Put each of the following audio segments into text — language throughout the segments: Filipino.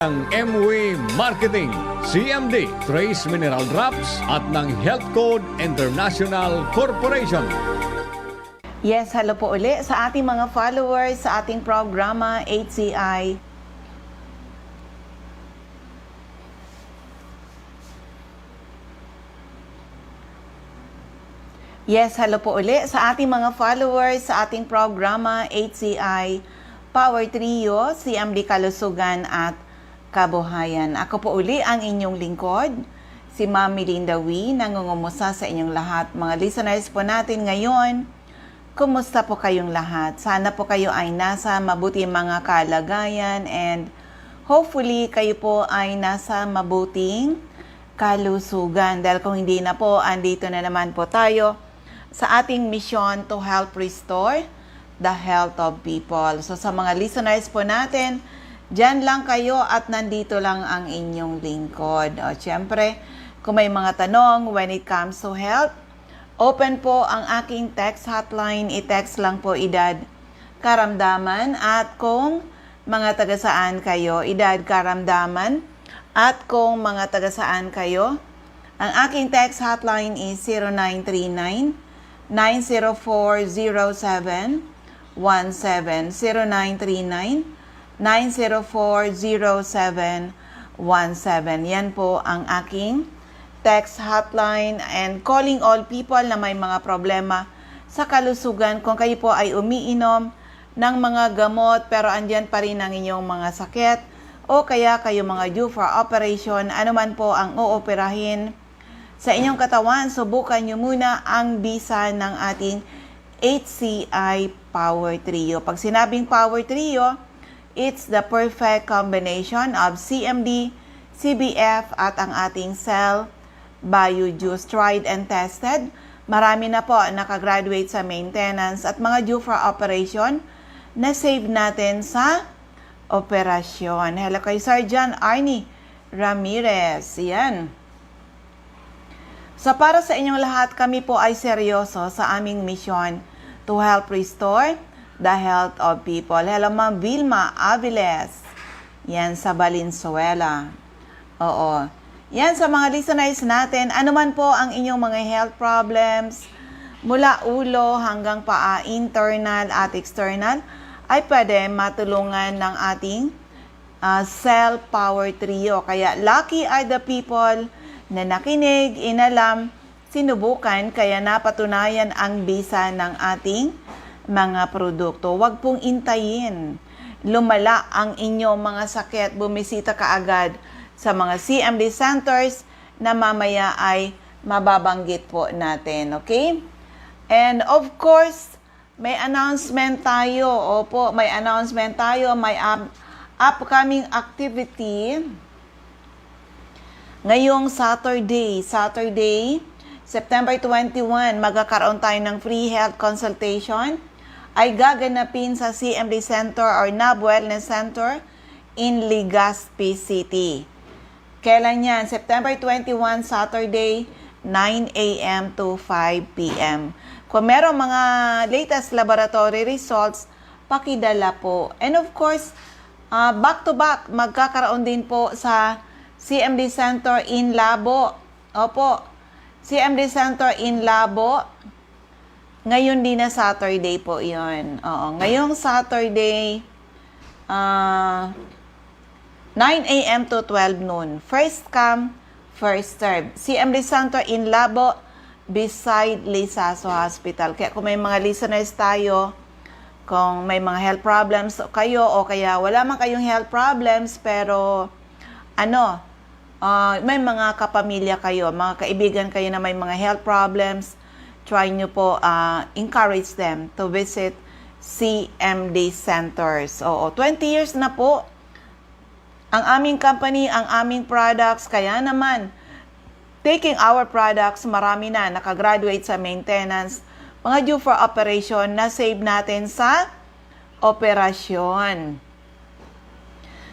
ng MW Marketing, CMD, Trace Mineral Drops at ng Health Code International Corporation. Yes, hello po uli sa ating mga followers sa ating programa HCI. Yes, hello po uli sa ating mga followers sa ating programa HCI Power Trio, CMD Kalusugan at Kabuhayan. Ako po uli ang inyong lingkod, si Ma'am Melinda Wee, nangungumusta sa inyong lahat. Mga listeners po natin ngayon, kumusta po kayong lahat? Sana po kayo ay nasa mabuti mga kalagayan and hopefully kayo po ay nasa mabuting kalusugan. Dahil kung hindi na po, andito na naman po tayo sa ating mission to help restore the health of people. So sa mga listeners po natin, dyan lang kayo at nandito lang ang inyong lingkod. O syempre, kung may mga tanong when it comes to health, open po ang aking text hotline. I-text lang po edad karamdaman at kung mga taga-saan kayo, edad karamdaman at kung mga taga-saan kayo, ang aking text hotline is 0939 9040717 0939 9040717. Yan po ang aking text hotline and calling all people na may mga problema sa kalusugan. Kung kayo po ay umiinom ng mga gamot pero andyan pa rin ang inyong mga sakit o kaya kayo mga due for operation, anuman po ang ooperahin sa inyong katawan, subukan nyo muna ang bisa ng ating HCI Power Trio. Pag sinabing Power Trio, it's the perfect combination of CMD, CBF at ang ating Cell Biojuice, tried and tested. Marami na po nakagraduate sa maintenance at mga due for operation na save natin sa operasyon. Hello kay Sergeant Arnie Ramirez. Yan. So para sa inyong lahat, kami po ay seryoso sa aming mission to help restore the health of people. Hello Ma'am Vilma Aviles. Yan sa Valenzuela. Oo. Yan sa mga listeners natin, anuman po ang inyong mga health problems, mula ulo hanggang paa, internal at external, ay pwede matulungan ng ating Cell Power Trio. Kaya lucky are the people na nakinig, inalam, sinubukan, kaya napatunayan ang bisa ng ating mga produkto. Huwag pong intayin. Lumala ang inyong mga sakit. Bumisita kaagad sa mga CMD centers na mamaya ay mababanggit po natin. Okay? And of course, may announcement tayo. Opo, may announcement tayo. May upcoming activity. Ngayong Saturday, September 21, magkakaroon tayo ng free health consultation ay gaganapin sa CMD Center or NAB Wellness Center in Legazpi City. Kailan yan? September 21, Saturday, 9 a.m. to 5 p.m. Kung meron mga latest laboratory results, pakidala po. And of course, back-to-back, magkakaroon din po sa CMD Center in Labo. Opo, CMD Center in Labo. Ngayon din na Saturday po yun. Oo, ngayong Saturday, 9 a.m. to 12 noon. First come, first serve. CMD Center in Labo, beside Lisaso Hospital. Kaya kung may mga listeners tayo, kung may mga health problems kayo o kaya wala man kayong health problems pero may mga kapamilya kayo, mga kaibigan kayo na may mga health problems, try nyo po encourage them to visit CMD centers. Oo, 20 years na po ang aming company, ang aming products, kaya naman taking our products, marami na nakagraduate sa maintenance, mga due for operation na save natin sa operasyon.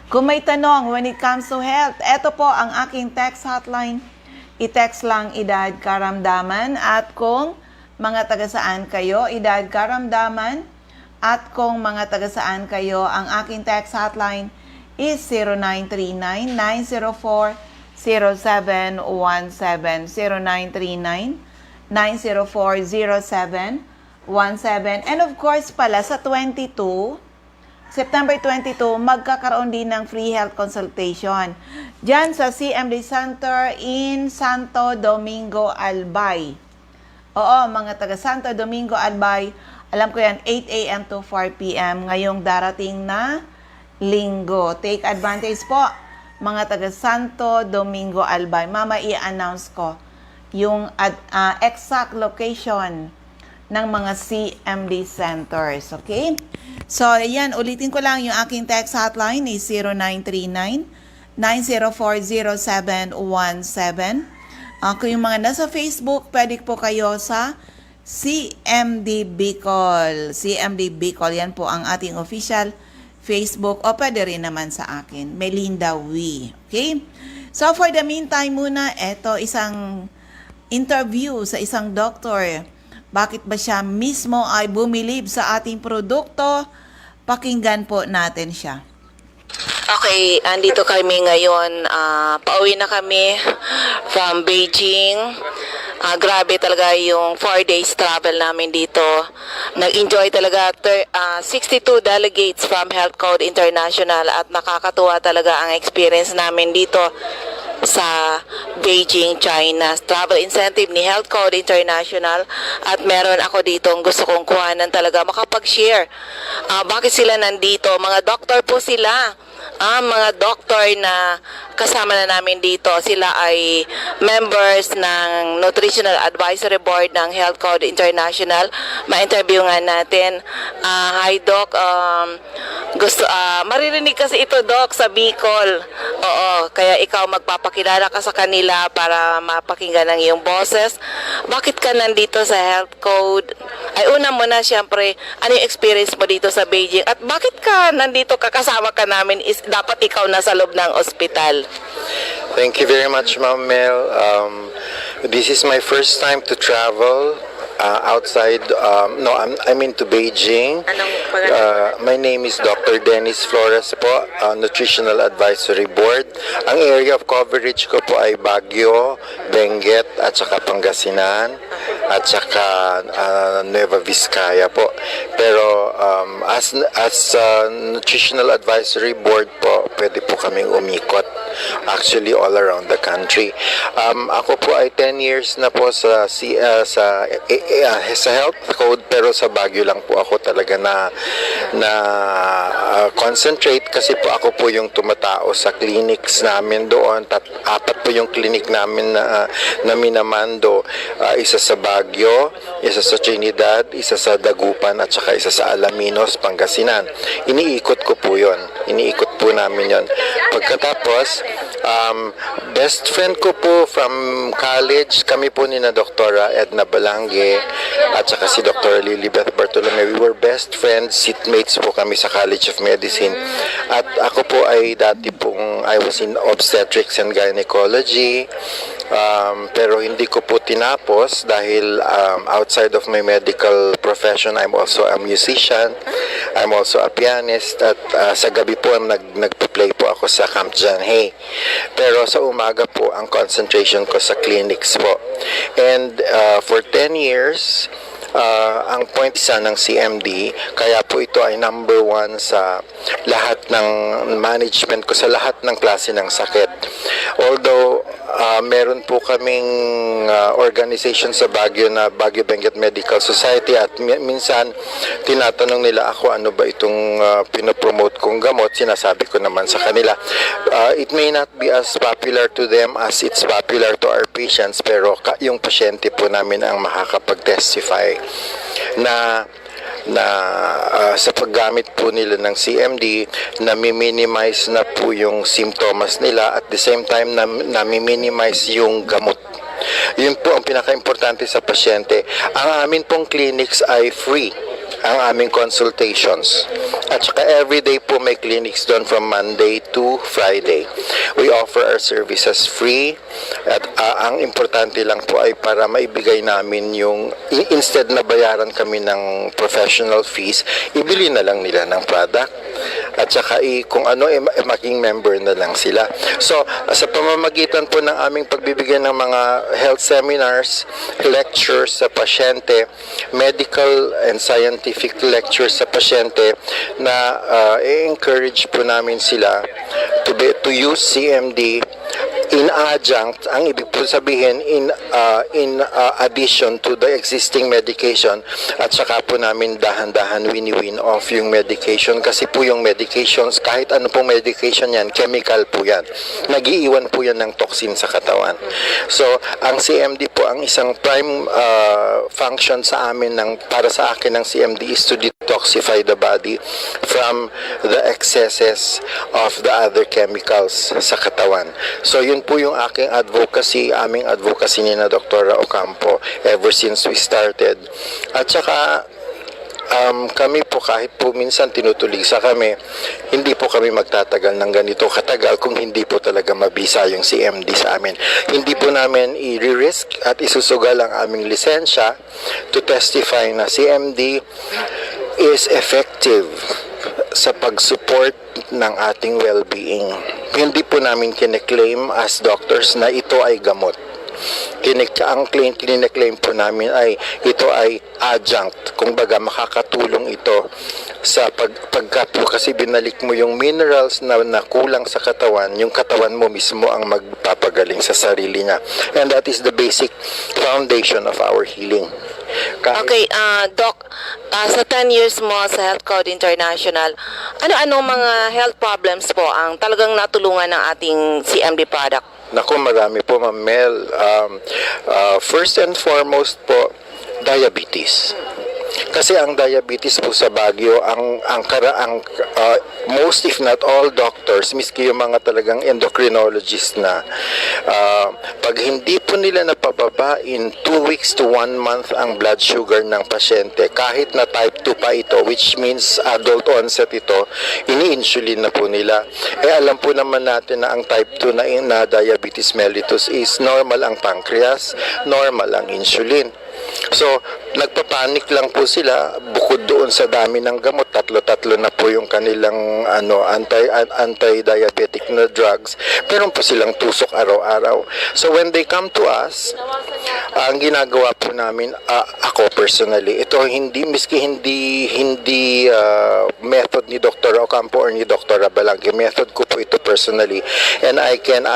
Kung may tanong when it comes to health, eto po ang aking text hotline. I-text lang edad karamdaman at kung mga taga-saan kayo, edad karamdaman at kung mga taga-saan kayo, ang aking text hotline is 0939-904-0717. 0939-904-0717. And of course pala sa September 22, magkakaroon din ng free health consultation dyan sa CMD Center in Santo Domingo, Albay. Oo, mga taga Santo Domingo, Albay, alam ko yan, 8 a.m. to 4 p.m. ngayong darating na linggo. Take advantage po, mga taga Santo Domingo, Albay. Mama, i-announce ko yung exact location ng mga CMD centers. Okay? So, ayan, ulitin ko lang yung aking text hotline is 0939-904-0717. Kung yung mga nasa Facebook, pwede po kayo sa CMD Bicol. CMD Bicol, yan po ang ating official Facebook o pwede rin naman sa akin, Melinda Wee. Okay? So, for the meantime muna, eto isang interview sa isang doktor. Bakit ba siya mismo ay bumilib sa ating produkto? Pakinggan po natin siya. Okay, andito kami ngayon. Pauwi na kami from Beijing. Grabe talaga yung 4 days travel namin dito. Nag-enjoy talaga 62 delegates from Health Code International at nakakatuwa talaga ang experience namin dito sa Beijing, China. Travel incentive ni Health Code International at meron ako dito gusto kong kuhanan talaga makapag-share. Bakit sila nandito? Mga doktor po sila. Mga doktor na kasama na namin dito, sila ay members ng Nutritional Advisory Board ng Health Code International. Ma-interview nga natin. Hi Doc, maririnig kasi ito Doc sa Bicol. Oo, kaya ikaw magpapakilala ka sa kanila para mapakinggan ng iyong boses. Bakit ka nandito sa Health Code? Ay una muna siyempre, ano yung experience mo dito sa Beijing? At bakit ka nandito, kakasama ka namin, is dapat ikaw nasa loob ng ospital? Thank you very much, Ma'am Mel. This is my first time to travel outside. I'm into Beijing. Anong pangalan? My name is Dr. Dennis Flores po, Nutritional Advisory Board. Ang area of coverage ko po ay Baguio, Benguet, at saka Pangasinan, at saka Nueva Vizcaya po. Pero as Nutritional Advisory Board po, pwede po kaming umikot actually all around the country. Ako po ay 10 years na po sa Health Code, pero sa Baguio lang po ako talaga na concentrate kasi po ako po yung tumatao sa clinics namin doon. Apat po yung clinic namin na minamando. Isa sa Baguio, isa sa Trinidad, isa sa Dagupan, at saka isa sa Alaminos, Pangasinan. Iniikot ko po yun. Iniikot po namin yun. Pagkatapos, best friend ko po from college, kami po ni na Dr. Edna Balangge at saka si Dr. Lilibeth Bartolome. We were best friends, seatmates po kami sa College of Medicine. At ako po ay dati pong, I was in obstetrics and gynecology. Pero hindi ko po tinapos dahil outside of my medical profession, I'm also a musician, I'm also a pianist, at sa gabi po nagpa-play po ako sa Camp John Hay. Pero sa umaga po ang concentration ko sa clinics po. And for 10 years, ang point isa ng CMD, kaya po ito ay number 1 sa lahat ng management ko, sa lahat ng klase ng sakit. Although meron po kaming organization sa Baguio na Baguio Benguet Medical Society, at minsan tinatanong nila ako ano ba itong pinopromote kong gamot. Sinasabi ko naman sa kanila, it may not be as popular to them as it's popular to our patients, pero yung pasyente po namin ang makakapag-testify na sa paggamit po nila ng CMD, nami-minimize na po yung symptoms nila, at the same time nami-minimize yung gamot. Yun po ang pinaka-importante sa pasyente. Ang amin pong clinics ay free, ang aming consultations. At saka everyday po may clinics doon from Monday to Friday. We offer our services free, at ang importante lang po ay para maibigay namin yung, instead na bayaran kami ng professional fees, ibili na lang nila ng product. at saka kung ano maging member na lang sila. So sa pamamagitan po ng aming pagbibigay ng mga health seminars, lectures sa pasyente, medical and scientific lectures sa pasyente, na i-encourage po namin sila to use CMD in adjunct, ang ibig po sabihin in addition to the existing medication, at saka po namin dahan-dahan wini-win off yung medication, kasi po yung medications, kahit ano pong medication yan, chemical po yan, nag-iiwan po yan ng toxin sa katawan. So ang CMD po, ang isang prime function sa amin, para sa akin ng CMD is to detoxify the body from the excesses of the other chemicals sa katawan. So yun po yung aking advocacy, aming advocacy ni na Dr. Ocampo ever since we started. At saka kami po, kahit po minsan tinutulisa kami, hindi po kami magtatagal ng ganito katagal kung hindi po talaga mabisa yung CMD sa amin. Hindi po namin i-risk at isusugal ang aming lisensya to testify na CMD is effective sa pag-support ng ating well-being. Hindi po namin kine-claim as doctors na ito ay gamot. Ang kine-claim po namin ay ito ay adjunct. Kung baga, makakatulong ito sa pagka po kasi binalik mo yung minerals na nakulang sa katawan, yung katawan mo mismo ang magpapagaling sa sarili niya. And that is the basic foundation of our healing. Okay, Doc, sa 10 years mo sa Health Code International, ano-ano mga health problems po ang talagang natulungan ng ating CMD product? Naku, marami po, Ma'am Mel. First and foremost po, diabetes. Kasi ang diabetes po sa Baguio, ang most if not all doctors, miski yung mga talagang endocrinologist na, pag hindi po nila napababa in 2 weeks to 1 month ang blood sugar ng pasyente, kahit na type 2 pa ito, which means adult onset ito, ini-insulin na po nila. Alam po naman natin na ang type 2 na diabetes mellitus is normal ang pancreas, normal ang insulin. So, nagpapanik lang po sila, bukod doon sa dami ng gamot, tatlo na po yung kanilang anti-diabetic na drugs, meron po silang tusok araw-araw. So when they come to us, ang ginagawa po namin, ako personally, ito miski hindi method ni Dr. Ocampo or ni Dr. Abalangke, method ko po ito personally, and I can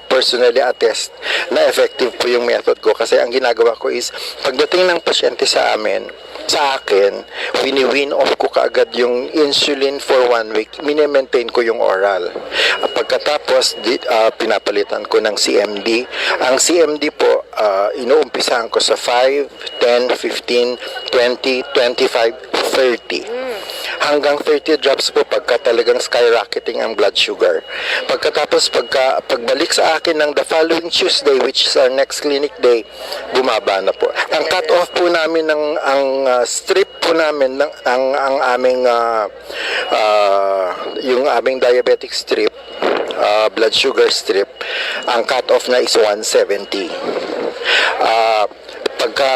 personally attest na effective po yung method ko, kasi ang ginagawa ko is, pagdating ng pasyente sa akin, wini-win off ko kaagad yung insulin for 1 week, mini-maintain ko yung oral. Pagkatapos, pinapalitan ko ng CMD. Ang CMD po, inuumpisahan ko sa 5, 10, 15, 20, 25, 30. Hanggang 30 drops po pagka talagang skyrocketing ang blood sugar. Pagkatapos, pagbalik sa akin ng the following Tuesday, which is our next clinic day, bumaba na po. Ang cut-off po namin ang strip po namin ang aming yung aming diabetic strip, blood sugar strip, ang cut-off na is 170.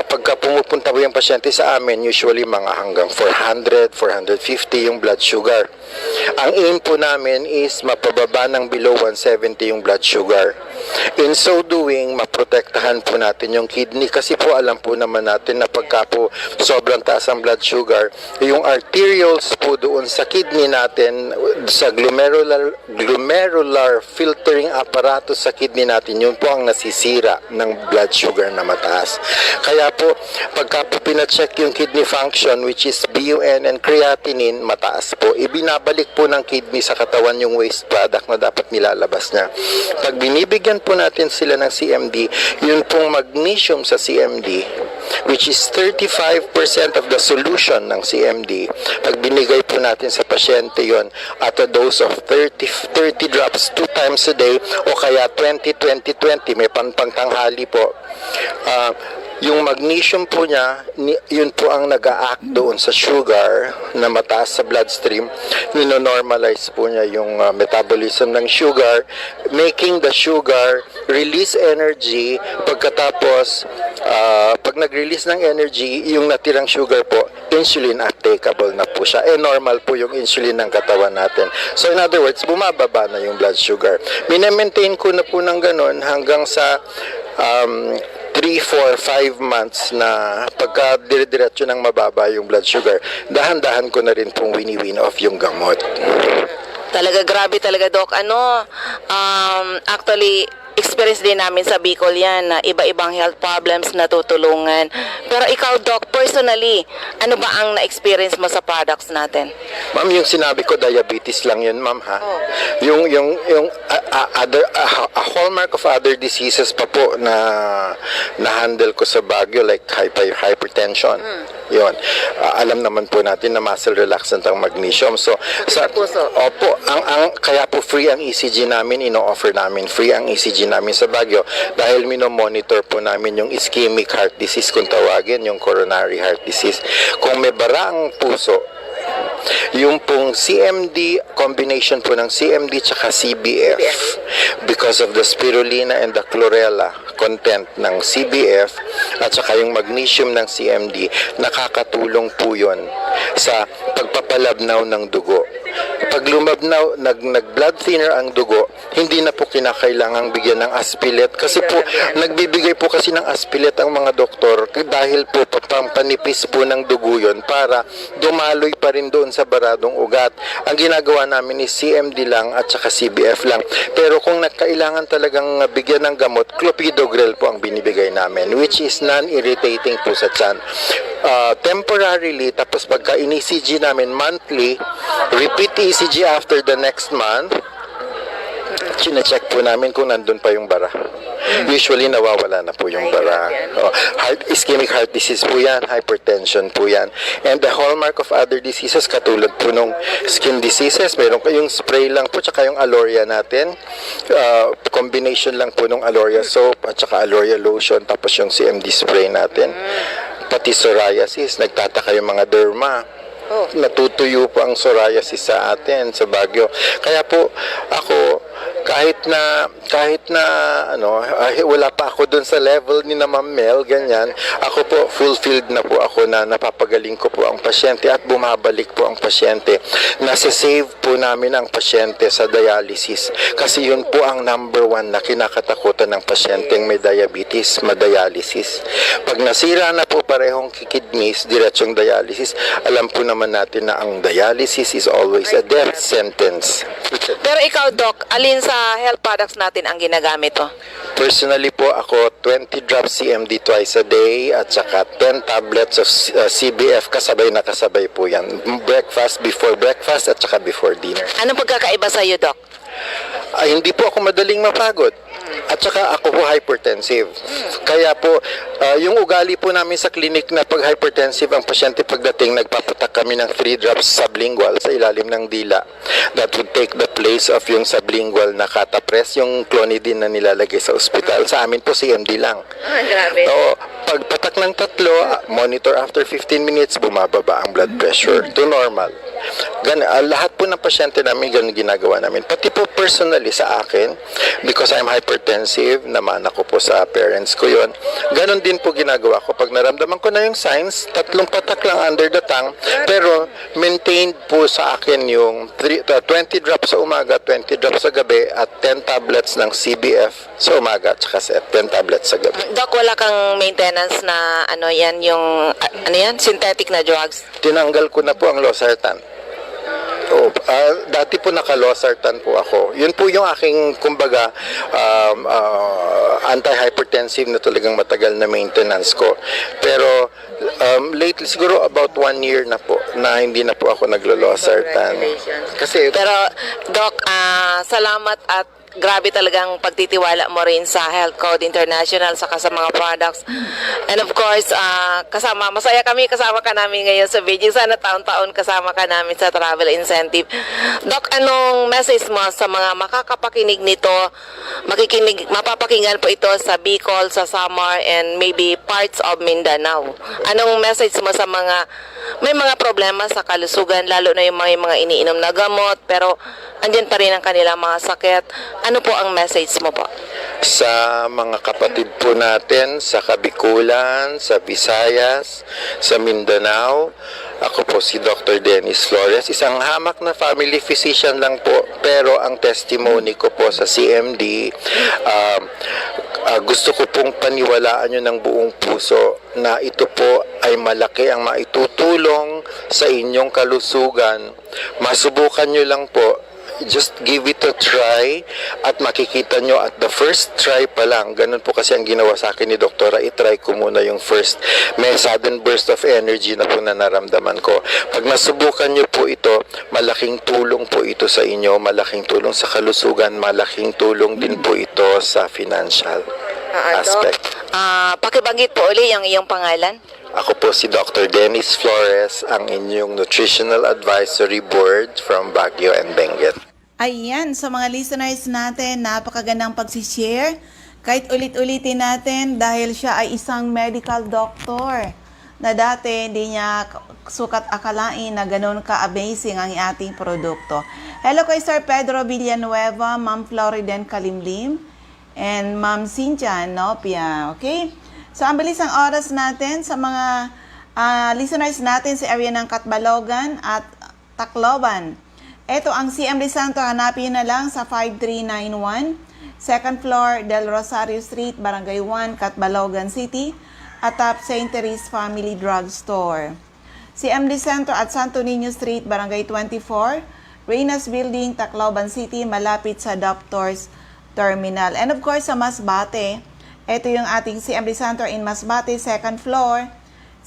Pagka pumupunta po yung pasyente sa amin, usually mga hanggang 400, 450 yung blood sugar. Ang aim po namin is mapababa ng below 170 yung blood sugar. In so doing, maprotektahan po natin yung kidney, kasi po alam po naman natin na pagka po sobrang taas ang blood sugar, yung arterioles po doon sa kidney natin, sa glomerular filtering apparatus sa kidney natin, yun po ang nasisira ng blood sugar na mataas. Kaya po, pagka po pina-check yung kidney function, which is BUN and creatinine, mataas po, ibinabalik po ng kidney sa katawan yung waste product na dapat nilalabas niya. Pag binibigyan po natin sila ng CMD, yun pong magnesium sa CMD, which is 35% of the solution ng CMD, pag binigay po natin sa pasyente yon at a dose of 30 drops 2 times a day, o kaya 20-20-20, may pangtanghali po, yung magnesium po niya, yun po ang nag-a-act doon sa sugar na mataas sa bloodstream. Nino-normalize po niya yung metabolism ng sugar, making the sugar release energy, pagkatapos pag nag-release ng energy, yung natirang sugar po, insulin attackable na po siya. Normal po yung insulin ng katawan natin. So in other words, bumababa na yung blood sugar. Minamaintain ko na po ng ganun hanggang sa 3, 4, 5 months na pagka dire-diretso ng mababa yung blood sugar, dahan-dahan ko na rin pong wini-win off yung gamot. Talaga, grabe talaga, Doc. Actually, experience din namin sa Bicol yan na iba-ibang health problems na tutulungan. Pero ikaw, Doc, personally, ano ba ang na-experience mo sa products natin? Ma'am, yung sinabi ko, diabetes lang yun, ma'am, ha? Yung a hallmark of other diseases pa po na handle ko sa Baguio, like hypertension. Yun. Alam naman po natin na muscle relaxant ang magnesium. So, opo, kaya po free ang ECG namin, ino-offer namin free ang ECG namin sa Baguio dahil monitor po namin yung ischemic heart disease kung tawagin, yung coronary heart disease. Kung may bara ang puso, yung pong CMD, combination po ng CMD tsaka CBF, because of the spirulina and the chlorella content ng CBF at saka yung magnesium ng CMD, nakakatulong po yun sa pagpapalabnaw ng dugo. Pag lumabnaw, nag-blood thinner ang dugo, hindi na po kinakailangang bigyan ng aspilet kasi po, nagbibigay po kasi ng aspilet ang mga doktor dahil po panipis po ng dugo yun para dumaloy pa rin doon sa baradong ugat. Ang ginagawa namin is CMD lang at saka CBF lang. Pero kung nagkailangan talagang bigyan ng gamot, clopidogrel po ang binibigay namin, which is non-irritating po sa tiyan. Temporarily, tapos pagka in-ECG namin monthly, repeat ECG after the next month, chine-check po namin kung nandun pa yung bara. Usually, nawawala na po yung bara. Ischemic heart disease po yan, hypertension po yan. And the hallmark of other diseases, katulad po nung skin diseases, meron kayong spray lang po, tsaka yung aloria natin. Combination lang po nung aloria soap, at tsaka aloria lotion, tapos yung CMD spray natin. Pati psoriasis, nagtataka yung mga derma. Natutuyo po ang psoriasis sa atin sa Baguio. Kaya po ako kahit na wala pa ako doon sa level ni na Ma'am Mel, ganyan, ako po fulfilled na po ako na napapagaling ko po ang pasyente at bumabalik po ang pasyente. Nasa-save po namin ang pasyente sa dialysis kasi yun po ang number 1 na kinakatakutan ng pasyenteng may diabetes, madialysis. Pag nasira na po parehong kidneys, diretsong dialysis, alam po naman natin na ang dialysis is always a death sentence. Pero ikaw, Doc, alin sa health products natin ang ginagamit mo? Personally po ako, 20 drops CMD twice a day at saka 10 tablets of CBF kasabay na kasabay po yan. Breakfast, before breakfast at saka before dinner. Anong pagkakaiba sa iyo, Doc? Hindi po ako madaling mapagod. At saka ako po hypertensive. Kaya po, yung ugali po namin sa clinic na pag hypertensive ang pasyente pagdating, nagpapatak kami ng 3 drops sublingual sa ilalim ng dila. That would take the place of yung sublingual na catapres, yung clonidine na nilalagay sa ospital. Sa amin po CMD lang. Grabe. So, pagpatak ng 3, monitor after 15 minutes, bumababa ang blood pressure to normal. Lahat po ng pasyente namin ganun ginagawa namin. Pati po personally sa akin, because I'm hypertensive, namana ko po sa parents ko yon. Ganun din po ginagawa ko. Pag naramdaman ko na yung signs, 3 patak lang under the tongue, pero maintained po sa akin yung 20 drops sa umaga, 20 drops sa gabi, at 10 tablets ng CBF sa umaga, at saka 10 tablets sa gabi. Doc, wala kang maintenance na synthetic na drugs? Tinanggal ko na po ang losartan. Dati po naka-losartan po ako. Yun po yung aking, kumbaga, anti-hypertensive na talagang matagal na maintenance ko. Pero lately, siguro about 1 year na po, na hindi na po ako naglo-losartan. Kasi, pero, Doc, salamat at grabe talagang pagtitiwala mo rin sa Health Code International saka sa mga products. And of course, masaya kami kasama ka namin ngayon sa Beijing. Sana taon-taon kasama ka namin sa travel incentive. Doc, anong message mo sa mga makakapakinig nito? Mapapakinggan po ito sa Bicol, sa Samar, and maybe parts of Mindanao. Anong message mo sa mga may mga problema sa kalusugan, lalo na yung mga iniinom na gamot, pero andyan pa rin ang kanilang mga sakit? Ano po ang message mo po? sa mga kapatid po natin sa Kabikulan, sa Visayas, sa Mindanao. Ako po si Dr. Dennis Flores, isang hamak na family physician lang po, pero ang testimony ko po sa CMD, gusto ko pong paniwalaan nyo ng buong puso na ito po ay malaki ang maitutulong sa inyong kalusugan. Masubukan nyo lang po. Just give it a try at makikita nyo at the first try pa lang. Ganun po kasi ang ginawa sa akin ni Doktora. I-try ko muna yung first. May sudden burst of energy na po na naramdaman ko. Pag nasubukan nyo po ito, malaking tulong po ito sa inyo. Malaking tulong sa kalusugan. Malaking tulong din po ito sa financial aspect. Pakibanggit po uli yung iyong pangalan. Ako po si Dr. Dennis Flores, ang inyong Nutritional Advisory Board from Baguio and Benguet. Ayan, sa mga listeners natin, napakagandang pagsishare. Kahit ulit-ulitin natin dahil siya ay isang medical doctor na dati hindi niya sukat akalain na ganun ka-amazing ang ating produkto. Hello kay Sir Pedro Villanueva, Ma'am Floriden Kalimlim, and Ma'am Cynthia Nopia. Okay? So, ang bilis ang oras natin sa mga listeners natin sa area ng Catbalogan at Tacloban. Ito ang CMD Center, hanapin na lang sa 5391, second floor Del Rosario Street, Barangay 1, Catbalogan City, atop St. Therese Family Drug Store. CMD Center at Santo Niño Street, Barangay 24, Reynas Building, Tacloban City, malapit sa Doctors Terminal. And of course, sa Masbate, ito yung ating CMD Center in Masbate, second floor,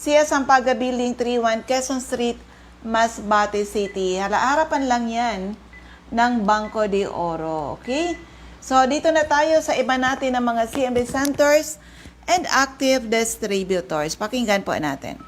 Sia Sampaga Building 31, Quezon Street, Masbate City. Harapan lang yan ng Banco de Oro. Okay? So, dito na tayo sa iba natin ng mga CMD Centers and active distributors. Pakinggan po natin.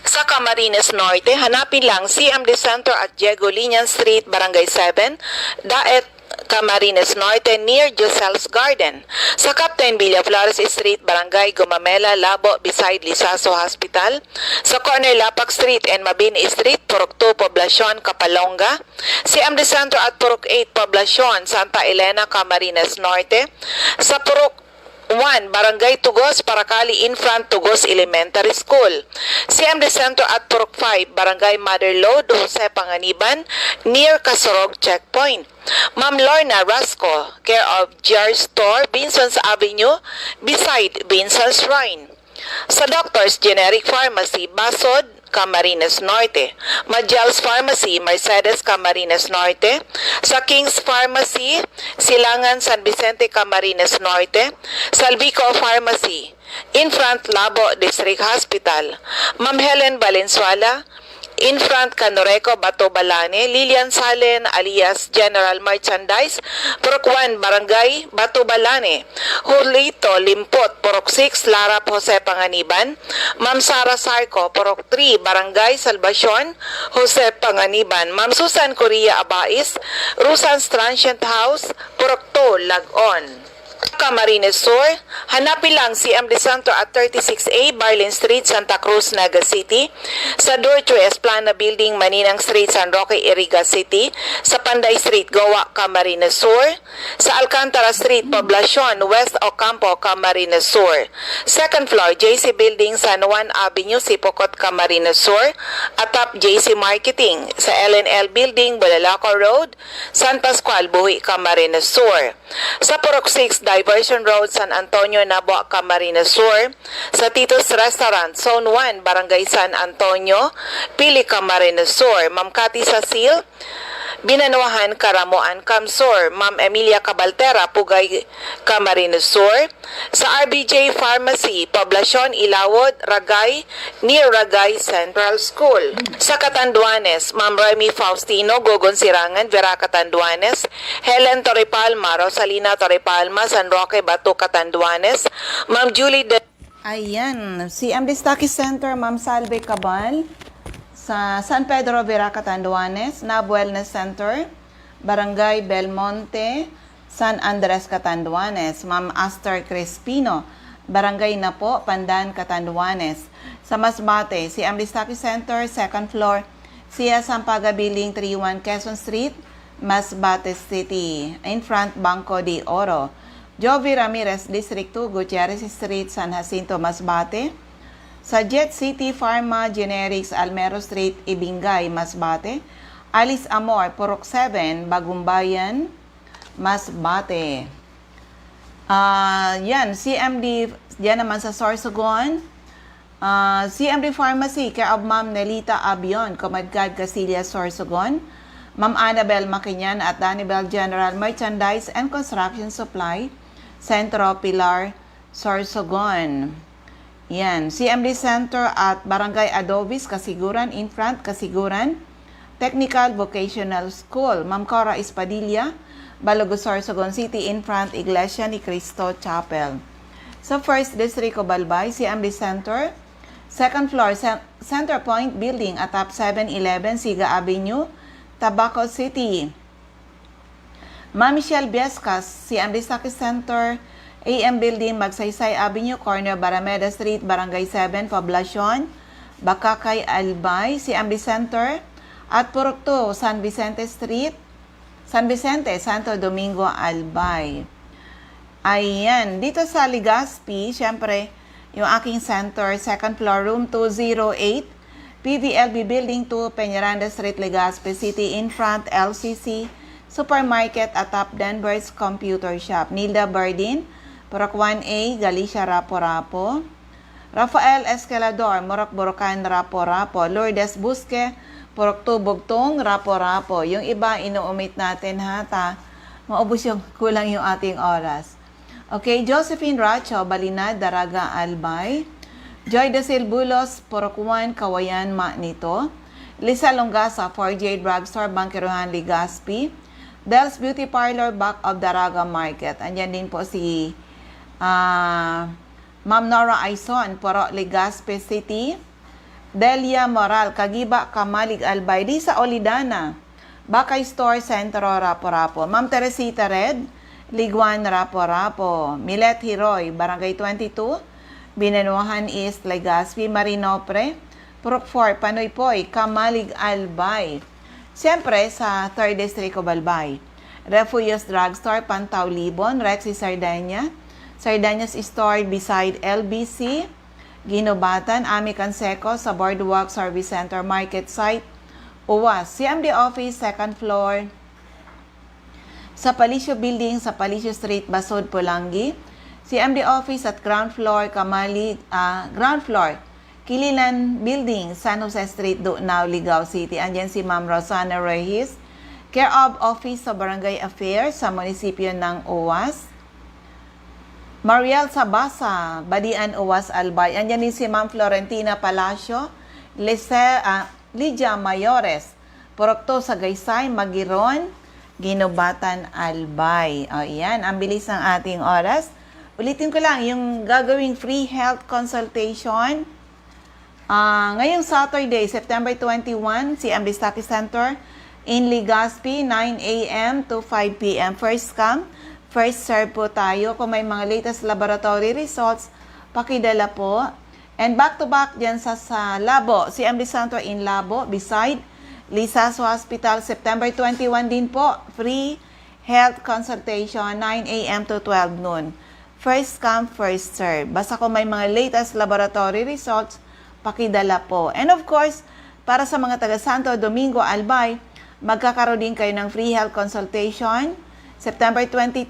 Sa Camarines Norte, hanapin lang CMD Center at Diego Linian Street, Barangay 7, Daet, Camarines Norte near Josel's Garden. Sa Captain Villaflores Street, Barangay Gumamela, Labo, beside Lisaso Hospital. Sa corner Lapak Street and Mabini Street, Purok 2, Poblacion, Kapalonga. CMD Center at Purok 8, Poblacion, Santa Elena, Camarines Norte. Sa Purok 1, Barangay Tugos, Paracali, in front Tugos Elementary School. CMD Center at Purok 5, Barangay Mother Lode, Jose Panganiban, near Kasorog Checkpoint. Ma'am Lorna Rasco, care of GR Store, Binson's Avenue, beside Binson's Shrine. Sa Doctors Generic Pharmacy, Basod, Camarines Norte. Majals Pharmacy, Mercedes, Camarines Norte. Sa King's Pharmacy, Silangan, San Vicente, Camarines Norte. Salvico Pharmacy, in front Labo District Hospital. Ma'am Helen Valenzuela, in front Canoreco, Bato Balane. Lilian Salen alias General Merchandise, Purok 1, Barangay Bato Balane. Julito Limpot, Purok 6, Larap, Jose Panganiban. Ma'am Sara Sarco, Purok 3, Barangay Salvacion, Jose Panganiban. Ma'am Susan Correa Abais, Rusan's Transient House, Purok 2, Lagon. Camarines Sur, hanapin lang CMD Center at 36A, Barlin Street, Santa Cruz, Naga City. Sa Dorcho Esplana Building, Maninang Street, San Roque, Iriga City. Sa Panday Street, Goa, Camarines Sur. Sa Alcantara Street, Poblacion, West Ocampo, Camarines Sur. Second floor, JC Building, San Juan Avenue, Sipocot, Camarines Sur. Atap JC Marketing. Sa LNL Building, Balalaco Road, San Pascual, Buhi, Camarines Sur. Sa Purok 6, Diversion Road, San Antonio, Nabua, Camarines Sur. Sa Tito's Restaurant, Zone 1, Barangay San Antonio, Pili, Camarines Sur. Ma'am Cathy Sasil, Binanuahan, Karamoan, Camsor. Ma'am Emilia Cabaltera, Pugay, Camarines Sur. Sa RBJ Pharmacy, Poblacion, Ilawod, Ragay, near Ragay Central School. Sa Catanduanes, Ma'am Remy Faustino, Gogon Sirangan, Vera Catanduanes. Helen Torrepalma, Rosalina Torrepalma, San Roque, Bato, Catanduanes. Ma'am Julie De Ayan, CMD Stocky Center, Ma'am Salve Cabal. Sa San Pedro, Vera Catanduanes, Nab Wellness Center, Barangay Belmonte, San Andres, Catanduanes. Ma'am Astor Crespino, Barangay Napo, Pandan, Catanduanes. Sa Masbate, CMD Stocky Center, second floor, Sia Sampaga Building 31, Quezon Street, Masbate City. In front, Banco de Oro. Jovi Ramirez, District 2, Gutierrez Street, San Jacinto, Masbate. Sa Jet City Pharma Generics, Almero Street, Ibingay, Masbate. Alice Amor, Purok 7, Bagumbayan, Masbate. Yan, CMD, yan naman sa Sorsogon. CMD Pharmacy, care of Ma'am Nelita Abion, Comadcad, Casillas, Sorsogon. Ma'am Annabel Makinyan at Danibel General Merchandise and Construction Supply, Centro Pilar, Sorsogon. Yan, CMD Center at Barangay Adobis, Kasiguran, Infront, Kasiguran. Technical Vocational School, Ma'am Cora Espadilla, Balogo, Sorsogon City, Infront, Iglesia ni Cristo Chapel. Sa First District of Albay, CMD Center, second floor, Center Point Building, atap 711, Siga Avenue, Tabaco City. Ma'am Michelle Biescas, CMD Saki Center, AM Building, Magsaysay Avenue, corner Barameda Street, Barangay 7, Poblacion, Bakakay, Albay, CMD Center, at Purok 2, San Vicente Street, San Vicente, Santo Domingo, Albay. Ayan, dito sa Legazpi, syempre, yung aking center, second floor, room 208, PVLB Building 2, Peñaranda Street, Legazpi City, Infront, LCC, Supermarket at Top Denver's Computer Shop. Nilda Bardin, Purok 1A, Galicia, Rapo-Rapo. Rafael Escalador, Morok Borocan, Rapo-Rapo. Lourdes Busque, Purok 2, Bugtong, Rapo-Rapo. Yung iba, inuumit natin hata. Maubos yung kulang yung ating oras. Okay, Josephine Racho, Balinad, Daraga, Albay. Joy de Silbulos, Purok 1, Kawayan, Manito. Lisa Longasa, 4J Drugstore, Bangkiruhan, Legazpi. Del's Beauty Parlor, back of Daraga Market. Andyan din po si Ma'am Nora Aison, Purok, Legazpi City. Delia Moral, Kagiba, Kamalig, Albay. Lisa Olidana, Bakay Store, Centro, Rapo-Rapo. Ma'am Teresita Red, Liguan, Rapo-Rapo. Milet Hiroy, Barangay 22, Binanuhan East, Legazpi. Marinopre, Purok 4, Panoypoy, Kamalig, Albay. Siyempre, sa 3rd District of Albay, Refugios Drugstore, Pantaw, Libon. Rexy Sardania, Sardania's Store beside LBC, Ginobatan. Ami Canseco sa Boardwalk Service Center Market Site, UWAS. CMD Office, 2nd floor, sa Palicio Building, sa Palicio Street, Basod, Pulangi. CMD Office at ground floor, ground floor, Kililan Building, San Jose Street, Dugnao, Ligao City. Andyan si Ma'am Rosana Reyes, care of Office sa Barangay Affairs sa munisipyo ng UWAS. Mariel Sabasa, Badian, UWAS, Albay. Andyan din si Ma'am Florentina Palacio, Lydia Mayores, Purok 2, Sagaysay, Magiron, Ginobatan, Albay. O, yan, ang bilis ng ating oras. Ulitin ko lang, yung gagawing free health consultation, ngayong Saturday, September 21, CMD Staki Center in Legazpi, 9 a.m. to 5 p.m. First come, first serve po tayo. Kung may mga latest laboratory results, pakidala po. And back-to-back dyan sa Labo, CMD Center in Labo, beside Lisaso Hospital, September 21 din po, free health consultation, 9 a.m. to 12 noon. First come, first serve. Basta kung may mga latest laboratory results, pakidala po. And of course, para sa mga taga Santo Domingo, Albay, magkakaroon din kayo ng free health consultation. September 22,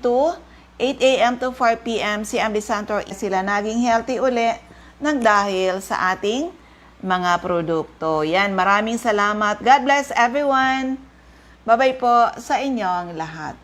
8 a.m. to 4 p.m. CMD Center, sila naging healthy uli ng dahil sa ating mga produkto. Yan, maraming salamat. God bless everyone. Bye-bye po sa inyong lahat.